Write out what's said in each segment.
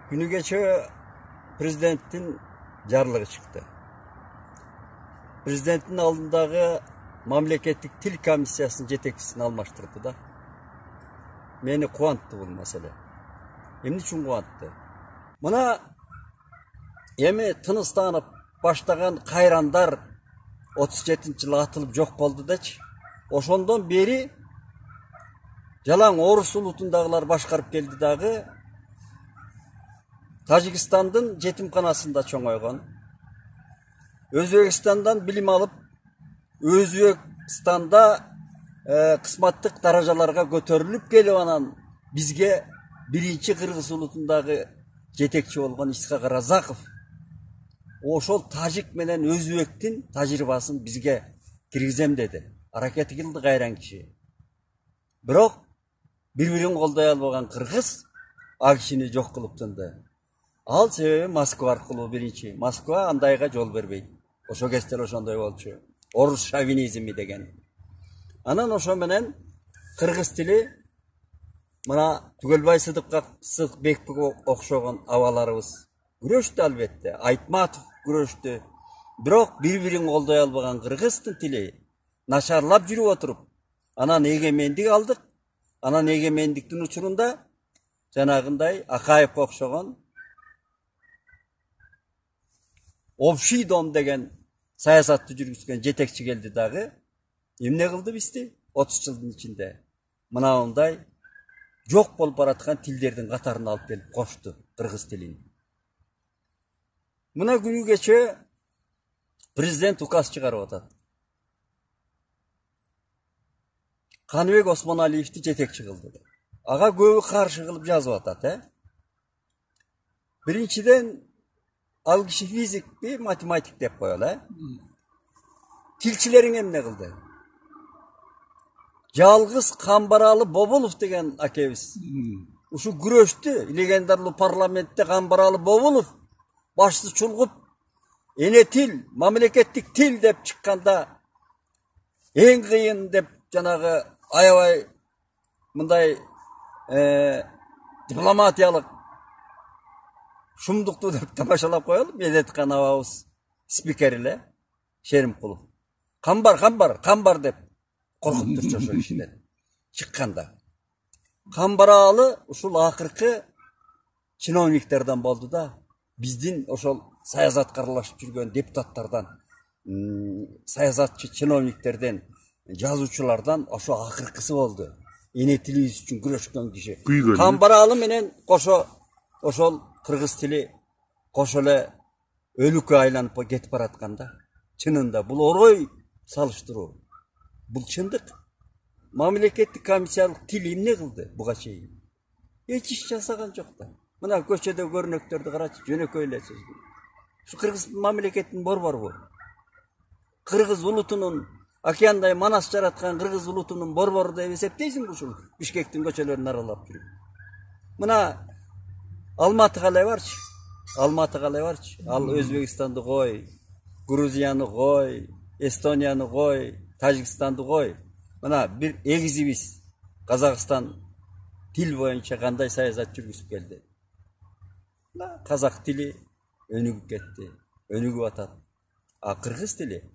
Günü geçe prezidentin jarlığı çıktı. Prezidentin aldığındaki mamleketlik til komissiyasının jetekçisini almaştırdı da. Meni kuantты bu mesele. Emni üçün kuantты. Buna emi tınıstanıp başlagan kayrandar 37-yılı atılıp yok boldu da. Oşondan beri jalan Orus ulutundagılar başkarıp geldi dağı. Tajikistan'ın jetimkanasında çoğoygon. Özbekistan'dan bilim alıp Özbekistan'da kısmatlık darajalarga götörülüp gelip anan bizge birinci Kırgız ulutundagı jetekçi bolgon İshak Razakov oşol Tajik menen Özbektin tajribaсын bizge kirgizem dedi. Hareketi kıldı gayran kişi. Biroq bir-birin kolday albagan Kırgız a kişini jok kılıp tındı. Al sebebi Moskva arkılуу birinci. Moskva andayga jol berбейт. Oşo kestel oşondoy bolчу. Orus şovinizmi degen. Anan oşo menen Kırgız tili mına Tugölbay Sıdıkbekке okşogon awalarыбыз күрөштү albatta. Айтматов күрөштү. Biroq bir-birin kolday albagan Kırgızdын tili naşarlap жүрүп oturup anan egemendik aldık. Anan egemendiktin uçurunda janagындай Акаевке окшогон Общий дом деген саясатты жүргүзгөн жетекчи келди дагы. Эмне кылды бизди? 30 жылдын ичинде. Мынандай жок болуп бараткан тилдердин катарына алып келип кошту кыргыз тилин. Мына күнү кече президент указ чыгарып атат. Каныбек Осмоналиевди жетекчи кылды. Ага көбү каршы кылып жазып атат, Биринчиден al kişi fizik bir matematik dep koyuyorlar. Tilçilerin emne kıldı. Yalgız Kambaralı Bobolov degen akebis. Uşu güreştü. Legendarlı parlamentте Kambaralı Bobolov başlı çulgup ene til, mamleketlik til dep çıkkanda en kıyın dep janağı ayabay mınday diplomatiyalık Şumduktu dep tamaşalap koyalım. Edetkan avabız spiker ile Şerimkulov. Kambar dep korkuttur çoşo kişiler. Çıkkanda. Kambaralı uşul akırkı çinovniklerden boldu da bizdin oşol sayazat karılaşıp жүргөн deputatlardan sayazatçı çinovniklerden жазуучулардан oşo akırkısı boldu. Ene tilimiz üçün güreşken kişi. Kambaralı menen koşo oşol Kırgız tili koşole ölükü aylanıp ketip baratkanda çınında bul oroy salıştırуу. Bul çındık. Mamleketlik komissiyalık til emne kıldı buga çeyin. Hiç iş jasagan jok da. Mına köçede görnöktördü karaçı jönököyle sözgü. Şu Kırgız mamleketin bor bu. Kırgız ulutunun Akyanday Manas jaratkan Kırgız ulutunun bor dep esептейсиң bu şul Bişkektin köçelerini aralap жүрүp. Mına Almatı kalay varçı. Al Özbekistan'da koy, Gruziyan'ı koy, Estonya'nı koy, Tajikistan'da koy. Bana bir egzibiz. Kazakistan dil boyunca kanday sayazat жүрgүзүп geldi. Kazak dili önügüp ketти. Önügüp atat. Kırgız dili.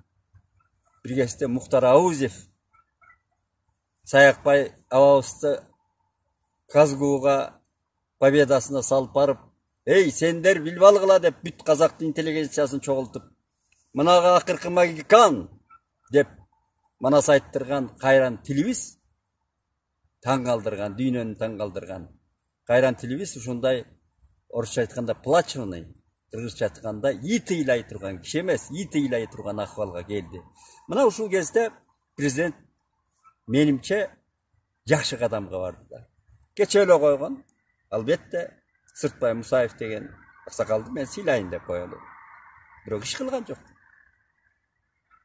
Bir keste Muhtar Avuzev Sayakbay Avavız'da Kazguğ'a Победасына салып барып, "Ey sender bilbalıgıla" dep büt Kazak intelligensiyasını çoğultup, "Mınaga akırkı magikan" dep mana sayttırgan kayran tilimiz taң kaldırgan, dünyөнү taң kaldırgan. Kayran tilimiz ушундай орусча айтканда плачевный, кыргызча айтканда итыйлай турган киши эмес, итыйлай турган акыбалга келди. Мына ушул кезде президент менимче жакшы кадамга барды да. Кече эле койгон Albatta Sırtbay Musayev degen aksakaldı men silayın dep koyalı. Biroq iş kılgan jok.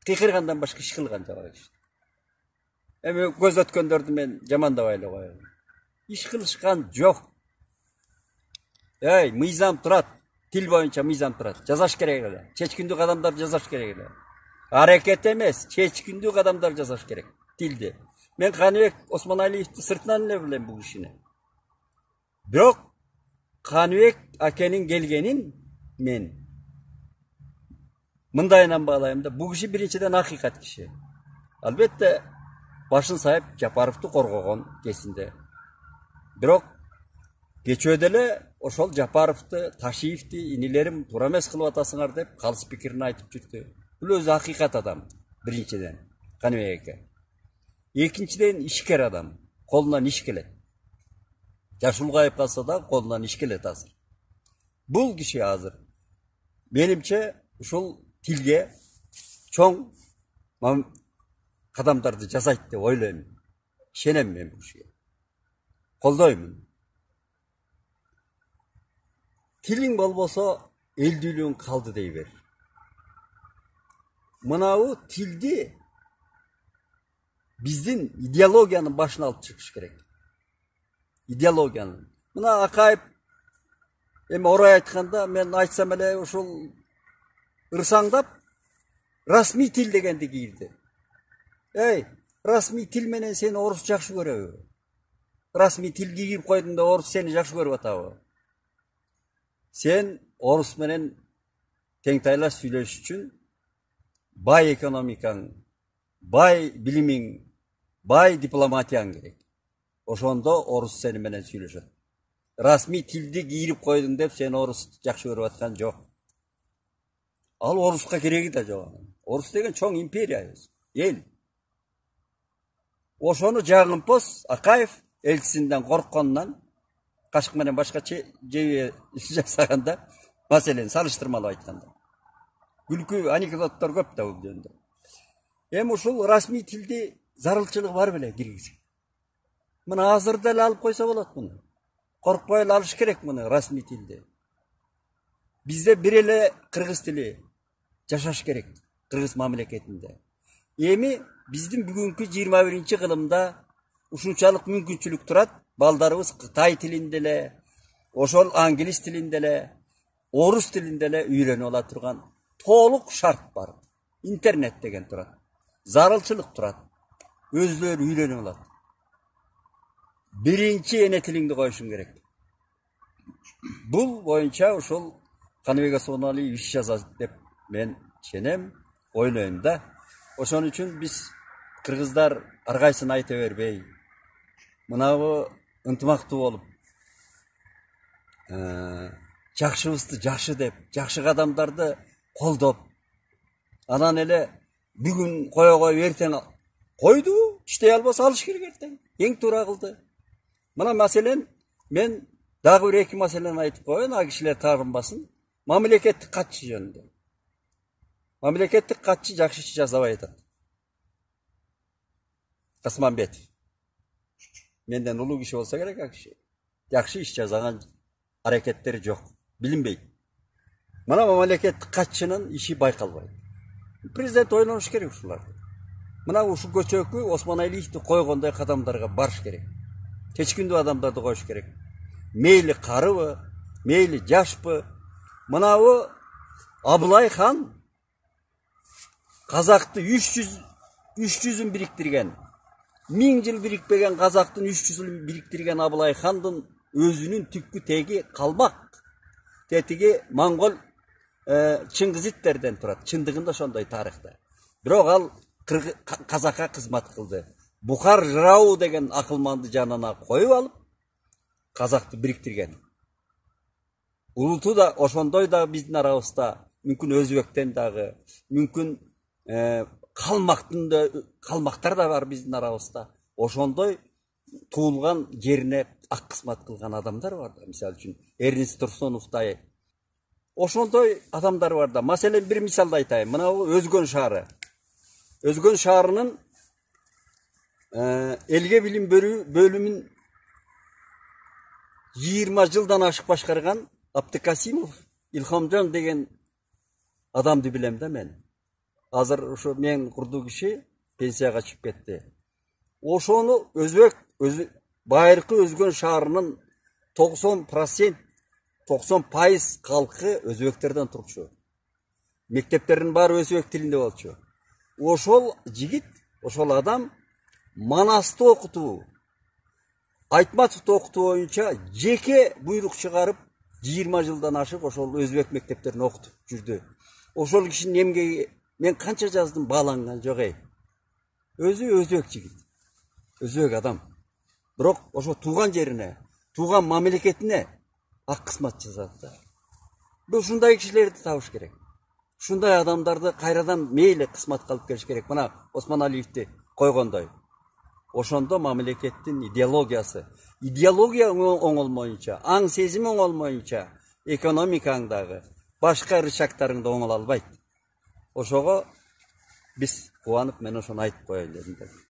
Kıykırgandan başka iş kılgan jok işte. Emi göz ötköndөрдү men jamandabay эле koyalı. İş kılışkan jok. Ey mıyzam turat. Til boyunca mıyzam turat. Jazaş kerek ele. Çeçkündük adamlar jazaş kerek ele. Hareket emez. Çeçkündük adamlar jazaş kerek. Tildi. Men Kanыбек Osmonaliевди sırtынан эле билем bu işini. Biroq Kanbek akenin gelgenin men mındayından bağlayayım da bu kişi birinciden hakikat kişi. Albatta başın sayıp Japarov'tu korgogon kesinde. Birok geçödele oşol Japarov'tu, Taşiyev'ti, inilerim turames kılıp atasыңар dep kalыс pikirini aytıp жүрtü. Bu özü hakikat adam birinciden Kanbek ake. Ekinçiden işker adam. Kolundan iş keledi. Yaş ulgayıp kalsa da kolundan iş keledi hazır. Bu kişi hazır. Benimçe uşul tilge çoğ kadamdardı жазайт деп ойлаймын. İşenem men bu şeye. Koldoymун. Тилиң болбосо элдүүлүгүң калды дей бер. Мынау tildi bizdin ideologiyanın başına alıp çıkış gerek. İdeologiyanın. Buna Akayip oraya aytkanda men aytsam ele uşul ırsaңдап rasmi til degendi girdi. Ey, rasmi til menen seni orus jakşı görөbү? Rasmi til kiyip koydun da orus seni jakşı görüp atabı? Sen orus menen tengtaylaş süйлөш үчүн бай экономикаң, бай билимиң, бай дипломатияң керек. Ошондо орус сени менен сүйлөшөт. Расмий тилди кийирип койдуң деп сени орус жакшы көрүп аткан жок. Ал оруска кереги да жок. Орус деген чоң империя, эл. Ошону жагымпоз Акаев элчисинден корккондон кашык менен башка жебе жасаганда, маселени салыштырмалап айтканда. Күлкү анекдоттор көп да бул жөнүндө. Эми ушул расмий тилди зарылчылыгы бар беле киргизип. Мына азыр деле алып койсо болот муну. Коркпой эле алыш керек муну расмий тилди. Бизде бир эле кыргыз тили жашаш керек кыргыз мамлекетинде. Эми биздин бүгүнкү 21-кылымда ушунчалык мүмкүнчүлүк турат. Балдарыбыз Кытай тилинде эле, ошол англис тилинде эле, орус тилинде эле үйрөнүп ала турган толук шарт бар. Интернет деген турат. Зарылчылык турат. Өздөрү үйрөнүп алат. Биринчи эне тилиңди коюшуң керек. Бул боюнча ушул Канбек Осмоналиев иш жазат деп мен ишенем, ойлойм да. Ошон үчүн биз кыргыздар ар кайсын айта бербей, мынабы ынтымактуу болуп, жакшыбызды жакшы деп, жакшы кадамдарды колдоп, анан эле бүгүн кое эртең койду, иштей албаса алыш керек эртең. Эң туура кылды. Мына маселен мен дагы бир эки маселени айтып коеюн, а кишилер таарынбасын. Мамлекеттик катчы жөнүндө. Мамлекеттик катчы жакшы иш жасабай атат. Касманбетов. Менден улуу киши болсо керек, а киши жакшы иш жасаган аракеттери жок, билинбейт. Мына мамлекеттик катчынын иши байкалбайт. Президент ойлонуш керек ушуларды. Мына ушул көчөкү Осмоналиевди койгондой кадамдарга барыш керек. Чечкиндүү адамдарды коюш керек. Мейли карыбы, мейли жашпы. Мынабы Абылай хан казакты 300-үн бириктирген. 1000 жыл бирикпеген казактын 300-ын бириктирген Абылай хандын өзүнүн түпкү теги калмак. Тетиги монгол Чыңгызиттерден турат. Чындыгында ошондой тарыхта. Бирок ал казакка кызмат кылды. Бухар Жырау деген акылманды жанына коюп алып, казакты бириктирген. Улуту да ошондой да биздин арабызда, мүмкүн өзбектен дагы, мүмкүн калмактар да бар биздин арабызда. Ошондой туулган жерине ак кызмат кылган адамдар бар да. Мисалы үчүн Эрнест Турсуновдай. Ошондой адамдар бар да. Маселен бир мисалды айтайын. Мына Өзгөн шаары. Өзгөн шаарынын элге билим бөлүмүн 20 жылдан ашык башкарган Абдыкасимов Илхамжан деген адамды билем да мен. Азыр ошо мен курдуу киши пенсияга чыгып кетти. Ошону байыркы Өзгөн шаарынын 90% калкы өзбектерден турчу. Мектептердин баары өзбек тилинде болчу. Ошол жигит, ошол адам Манасты окутуу, Айтматовду окутуу боюнча жеке буйрук чыгарып 20 жылдан ашык ошол өзбек мектептерин окутуп жүрдү. Ошол кишинин эмгеги мен канча жаздым бааланган жок эй. Өзү өзбек жигит. Өзбек адам. Бирок ошо тууган жерине, тууган мамлекетине ак кызмат жасады да. Бул ушундай кишилерди табыш керек. Ушундай адамдарды кайрадан мейли кызматка алып келиш керек. Мына Осмон Алиевди койгондой. Ошондо мамлекеттин идеология оңолмоюнча, аң сезим оңолмоюнча, экономикаңдагы башка рычагтарың да оңоло албайт. Ошого биз кубанып мен ошону айтып коеюн дедим.